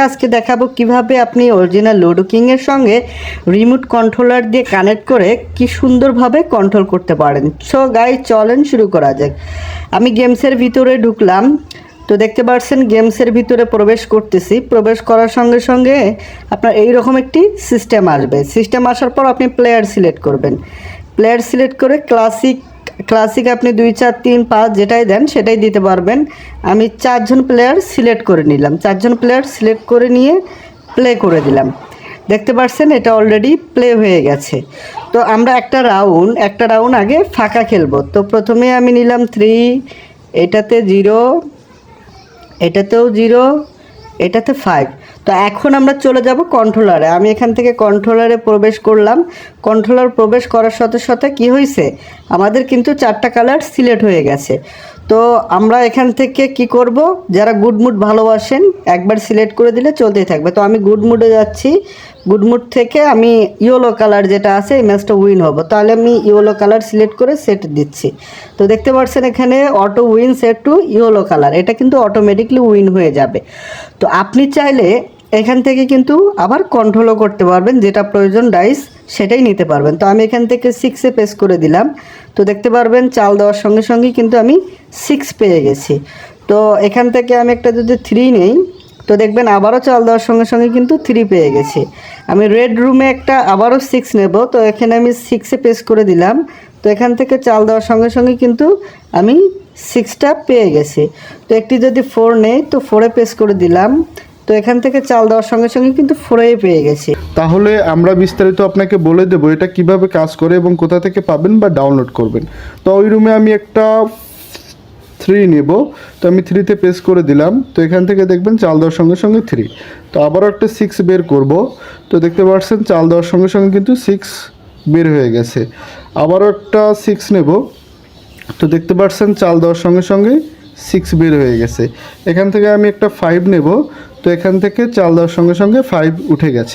আজকে দেখাবো কিভাবে আপনি অরিজিনাল লুডো কিং এর সঙ্গে রিমোট কন্ট্রোলার দিয়ে কানেক্ট করে কি সুন্দরভাবে কন্ট্রোল করতে পারেন। সো গাইস চলেন শুরু করা যাক। আমি গেমসের ভিতরে ঢুকলাম, তো দেখতে পাচ্ছেন গেমসের ভিতরে প্রবেশ করতেছি। প্রবেশ করার সঙ্গে সঙ্গে আপনার এইরকম একটি সিস্টেম আসবে। সিস্টেম আসার পর আপনি প্লেয়ার সিলেক্ট করবেন। প্লেয়ার সিলেক্ট করে ক্লাসিক আপনি 2 4 3 5 যেটাই দেন সেটাই দিতে পারবেন। আমি 4 জন প্লেয়ার সিলেক্ট করে নিলাম। 4 জন প্লেয়ার সিলেক্ট করে নিয়ে প্লে করে দিলাম। দেখতে পাচ্ছেন এটা অলরেডি প্লে হয়ে গেছে। তো আমরা একটা রাউন্ড আগে ফাঁকা খেলবো। তো প্রথমে আমি নিলাম 3, এটাতে 0, এটাতেও 0, এটাতে 5। তো এখন আমরা চলে যাব কন্ট্রোলারে। আমি এখান থেকে কন্ট্রোলারে প্রবেশ করলাম। কন্ট্রোলার প্রবেশ করার সাথে সাথে কি হয়েছে, আমাদের কিন্তু 4টা কালার সিলেক্ট হয়ে গেছে। তো আমরা এখান থেকে কি করব, যারা গুড মুড ভালোবাসেন একবার সিলেক্ট করে দিলে চলতেই থাকবে। তো আমি গুড মুডে যাচ্ছি। গুড মুড থেকে আমি ইয়েলো কালার যেটা আছে এই ম্যাচটা উইন হবো, তাহলে আমি ইয়েলো কালার সিলেক্ট করে সেট দিচ্ছি। তো দেখতে পাচ্ছেন এখানে auto win set to yellow colour, এটা কিন্তু অটোমেটিকলি উইন হয়ে যাবে। তো আপনি চাইলে এখান থেকে কিন্তু আবার কন্ট্রোলও করতে পারবেন, যেটা প্রয়োজন ডাইস সেটাই নিতে পারবেন। তো আমি এখান থেকে 6-এ প্রেস করে দিলাম। তো দেখতে পারবেন চাল দেওয়ার সঙ্গে সঙ্গেই কিন্তু আমি 6 পেয়ে গেছি। তো এখান থেকে আমি একটা যদি 3 নেই, তো দেখবেন আবারও চাল দেওয়ার সঙ্গে সঙ্গে কিন্তু 3 পেয়ে গেছি। আমি রেড রুমে একটা আবারও 6 নেব। তো এখানে আমি 6-এ প্রেস করে দিলাম। তো এখান থেকে চাল দেওয়ার সঙ্গে সঙ্গে কিন্তু আমি 6টা পেয়ে গেছি। তো একটি যদি 4 নেই, তো 4-এ প্রেস করে দিলাম। তো এখান থেকে চাল দেওয়ার সঙ্গে সঙ্গে কিন্তু 4-এ পেয়ে গেছি। তাহলে আমরা বিস্তারিত আপনাকে বলে দেবো এটা কিভাবে কাজ করে এবং কোথা থেকে পাবেন বা ডাউনলোড করবেন। তো ওই রুমে আমি একটা 3 নেব। তো আমি 3-তে প্রেস করে দিলাম। তো এখান থেকে দেখবেন চাল দেওয়ার সঙ্গে সঙ্গে 3। তো আবারও একটা 6 বের করব। তো দেখতে পাচ্ছেন চাল দেওয়ার সঙ্গে সঙ্গে কিন্তু 6 বের হয়ে গেছে। আবারও একটা 6 নেব। তো দেখতে পাচ্ছেন চাল দেওয়ার সঙ্গে সঙ্গে 6 বের হয়ে গেছে। এখান থেকে আমি একটা 5 নেব। তো এখান থেকে চাল দেওয়ার সঙ্গে সঙ্গে 5 উঠে গেছে।